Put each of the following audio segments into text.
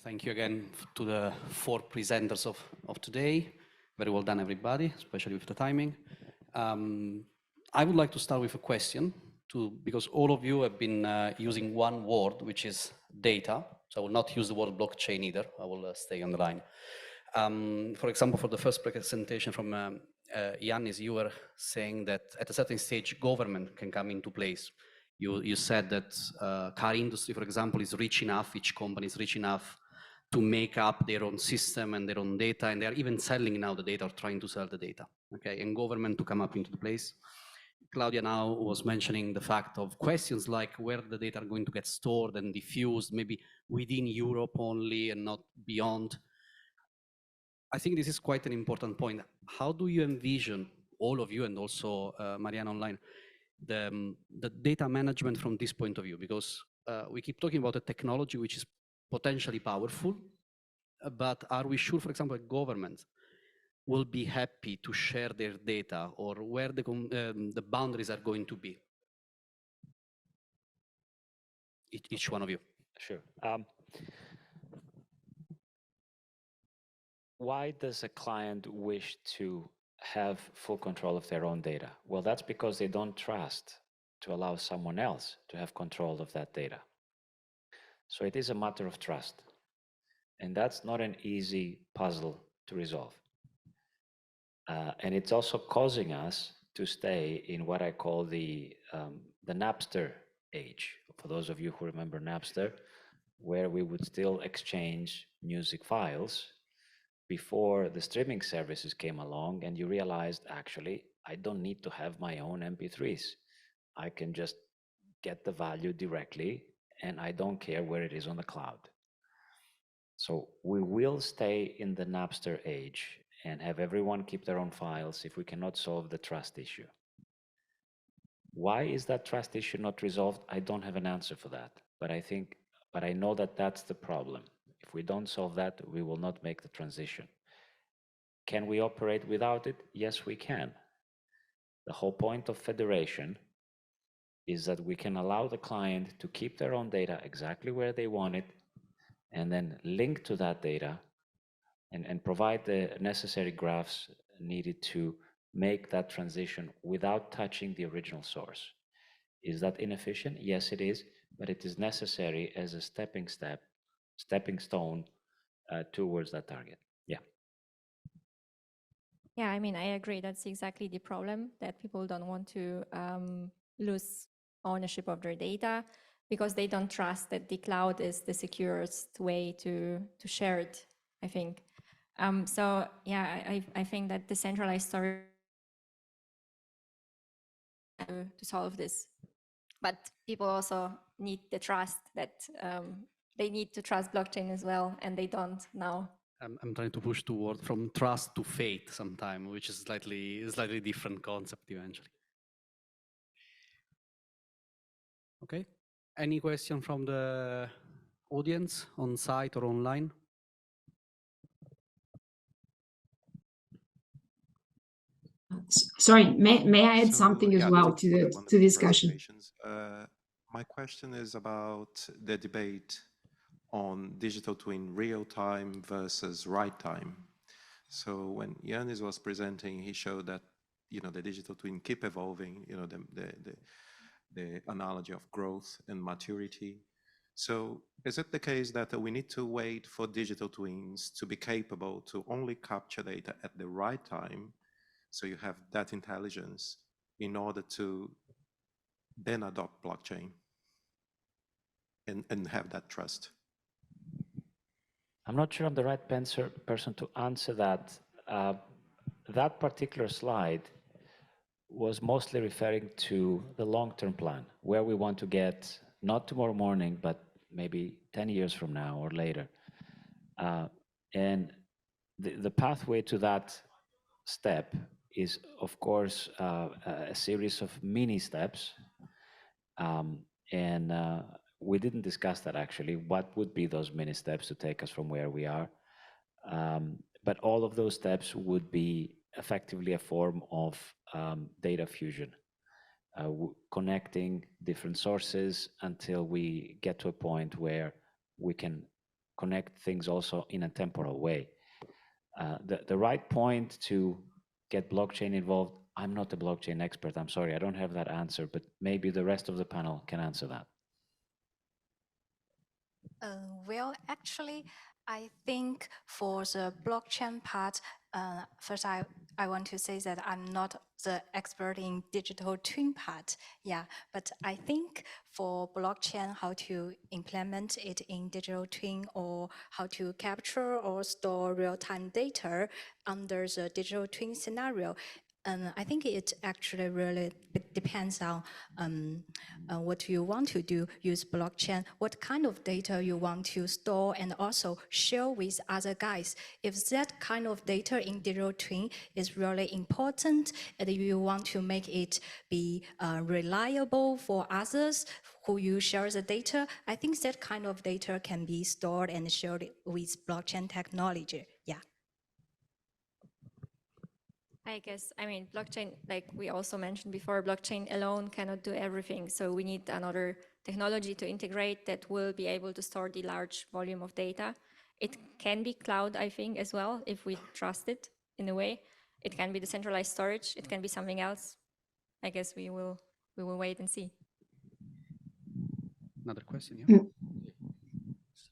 thank you again to the four presenters of today. Very well done, everybody, especially with the timing. I would like to start with a question, because all of you have been using one word, which is data. So I will not use the word blockchain either. I will stay on the line. For example, for the first presentation from Yannis, you were saying that at a certain stage, government can come into place. You said that car industry, for example, is rich enough, each company is rich enough to make up their own system and their own data, and they're even selling now the data or trying to sell the data, okay? And government to come up into the place. Claudia now was mentioning the fact of questions like where the data are going to get stored and diffused, maybe within Europe only and not beyond. I think this is quite an important point. How do you envision, all of you and also Mariana Online, the data management from this point of view? Because we keep talking about a technology which is potentially powerful, but are we sure, for example, governments will be happy to share their data, or where the boundaries are going to be? Each one of you. Sure. Why does a client wish to have full control of their own data? Well, that's because they don't trust to allow someone else to have control of that data. So it is a matter of trust. And that's not an easy puzzle to resolve. And it's also causing us to stay in what I call the Napster age. For those of you who remember Napster, where we would still exchange music files before the streaming services came along, and you realized, actually, I don't need to have my own MP3s. I can just get the value directly, and I don't care where it is on the cloud. So we will stay in the Napster age and have everyone keep their own files if we cannot solve the trust issue. Why is that trust issue not resolved? I don't have an answer for that, but I know that that's the problem. If we don't solve that, we will not make the transition. Can we operate without it? Yes, we can. The whole point of federation is that we can allow the client to keep their own data exactly where they want it, and then link to that data and provide the necessary graphs needed to make that transition without touching the original source. Is that inefficient? Yes, it is, but it is necessary as a stepping stone towards that target. Yeah. Yeah, I mean, I agree. That's exactly the problem, that people don't want to lose ownership of their data because they don't trust that the cloud is the securest way to share it, I think. So yeah, I think that decentralized storage to solve this, but people also need the trust that they need to trust blockchain as well, and they don't now. I'm trying to push toward from trust to faith sometime, which is slightly different concept eventually. Okay. Any question from the audience on site or online? Sorry, may I add something as well to the discussion? My question is about the debate on digital twin real time versus right time. So when Yannis was presenting, he showed that the digital twin keep evolving. The analogy of growth and maturity. So is it the case that we need to wait for digital twins to be capable to only capture data at the right time, so you have that intelligence in order to then adopt blockchain and have that trust? I'm not sure I'm the right person to answer that. That particular slide was mostly referring to the long-term plan, where we want to get, not tomorrow morning, but maybe 10 years from now or later. And the pathway to that step is, of course, a series of mini steps. We didn't discuss that actually. What would be those mini steps to take us from where we are? But all of those steps would be effectively a form of data fusion, connecting different sources until we get to a point where we can connect things also in a temporal way. The right point to get blockchain involved, I'm not a blockchain expert, I'm sorry, I don't have that answer, but maybe the rest of the panel can answer that. Well, actually, I think for the blockchain part, first I want to say that I'm not the expert in digital twin part. Yeah, but I think for blockchain, how to implement it in digital twin or how to capture or store real-time data under the digital twin scenario, I think it actually really depends on what you want to do, use blockchain, what kind of data you want to store and also share with other guys. If that kind of data in digital twin is really important and you want to make it be reliable for others who you share the data, I think that kind of data can be stored and shared with blockchain technology. Yeah. I guess, I mean, blockchain, like we also mentioned before, blockchain alone cannot do everything. So we need another technology to integrate that will be able to store the large volume of data. It can be cloud, I think, as well, if we trust it in a way. It can be decentralized storage. It can be something else. I guess we will wait and see. Another question, yeah?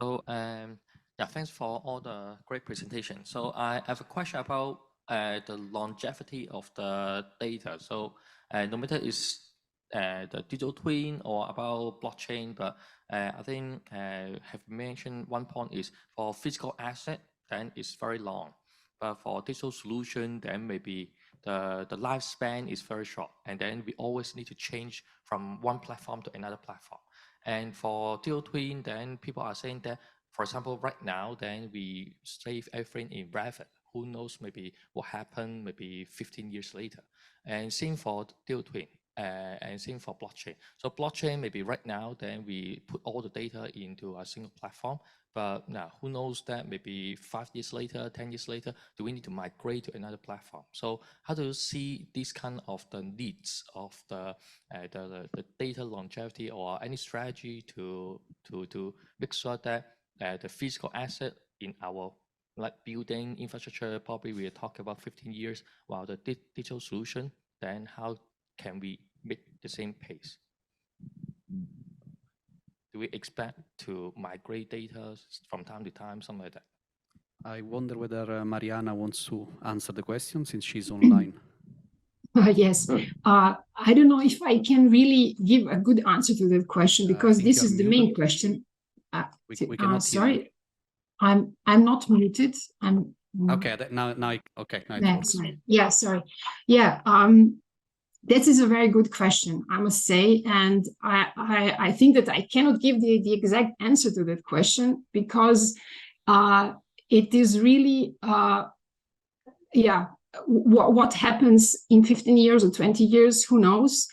So, yeah, thanks for all the great presentation. So I have a question about the longevity of the data. So no matter is the digital twin or about blockchain, but I think have mentioned one point is for physical asset, then it's very long. But for digital solution, then maybe the lifespan is very short. And then we always need to change from one platform to another platform. And for digital twin, then people are saying that, for example, right now, then we save everything in Revit. Who knows maybe what happened maybe 15 years later. And same for digital twin and same for blockchain. So blockchain maybe right now, then we put all the data into a single platform. But now who knows that maybe 5 years later, 10 years later, do we need to migrate to another platform? So how do you see this kind of the needs of the data longevity or any strategy to make sure that the physical asset in our like building infrastructure, probably we'll talk about 15 years, while the digital solution, then how can we make the same pace? Do we expect to migrate data from time to time, something like that? I wonder whether Mariana wants to answer the question since she's online. Yes, I don't know if I can really give a good answer to that question because this is the main question. We cannot sorry. hear you. I'm not muted. I'm okay. Now okay. Now it works. Yeah, sorry. Yeah, that is a very good question, I must say, and I think that I cannot give the exact answer to that question because it is really what happens in 15 years or 20 years, who knows?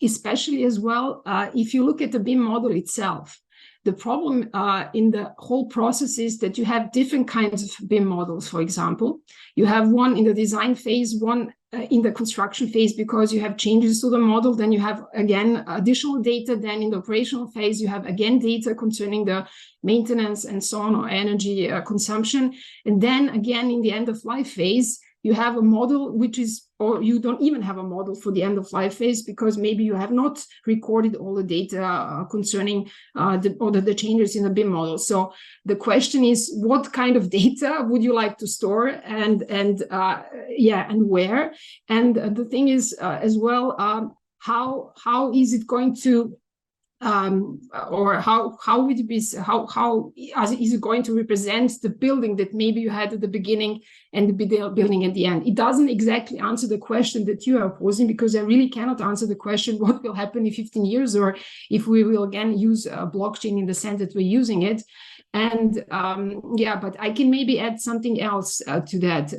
Especially as well, if you look at the BIM model itself. The problem in the whole process is that you have different kinds of BIM models, for example. You have one in the design phase, one in the construction phase because you have changes to the model. Then you have, again, additional data. Then in the operational phase, you have, again, data concerning the maintenance and so on, or energy consumption. And then, again, in the end-of-life phase, you have a model which is, or you don't even have a model for the end of life phase because maybe you have not recorded all the data concerning the changes in the BIM model. So the question is, what kind of data would you like to store and where? And the thing is as well, how is it going to or how would it be, how is it going to represent the building that maybe you had at the beginning and the building at the end? It doesn't exactly answer the question that you are posing because I really cannot answer the question what will happen in 15 years or if we will again use blockchain in the sense that we're using it. And but I can maybe add something else to that.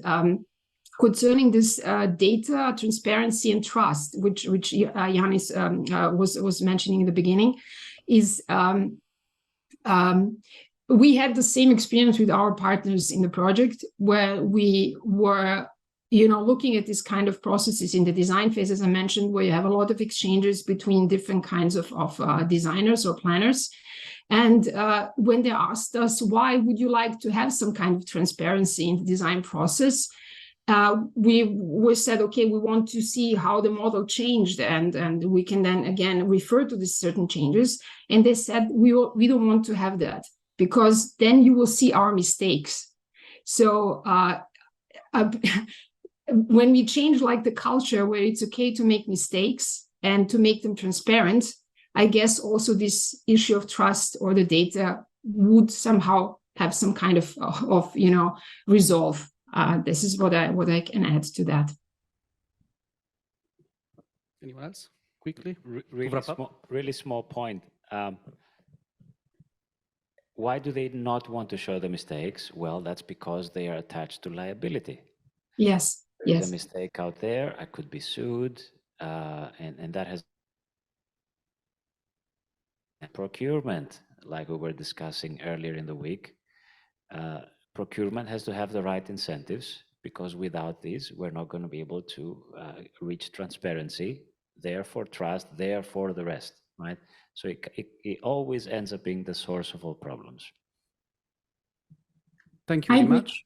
Concerning this data transparency and trust, which Yanis was mentioning in the beginning, is we had the same experience with our partners in the project where we were looking at this kind of processes in the design phase, as I mentioned, where you have a lot of exchanges between different kinds of designers or planners. And when they asked us, why would you like to have some kind of transparency in the design process? We said, okay, we want to see how the model changed, and we can then again refer to these certain changes. And they said, we don't want to have that, because then you will see our mistakes. So when we change like the culture where it's okay to make mistakes and to make them transparent, I guess also this issue of trust or the data would somehow have some kind of resolve. This is what I can add to that. Anyone else? Quickly. Really small point. Why do they not want to show the mistakes? Well, that's because they are attached to liability. Yes. There's Yes. a mistake out there, I could be sued, and that has procurement, like we were discussing earlier in the week. Procurement has to have the right incentives, because without these, we're not going to be able to reach transparency, therefore trust, therefore the rest, right? So it always ends up being the source of all problems. Thank you I very agree. much.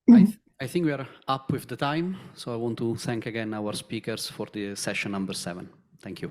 Mhm. I think we are up with the time, so I want to thank again our speakers for the session number 7. Thank you.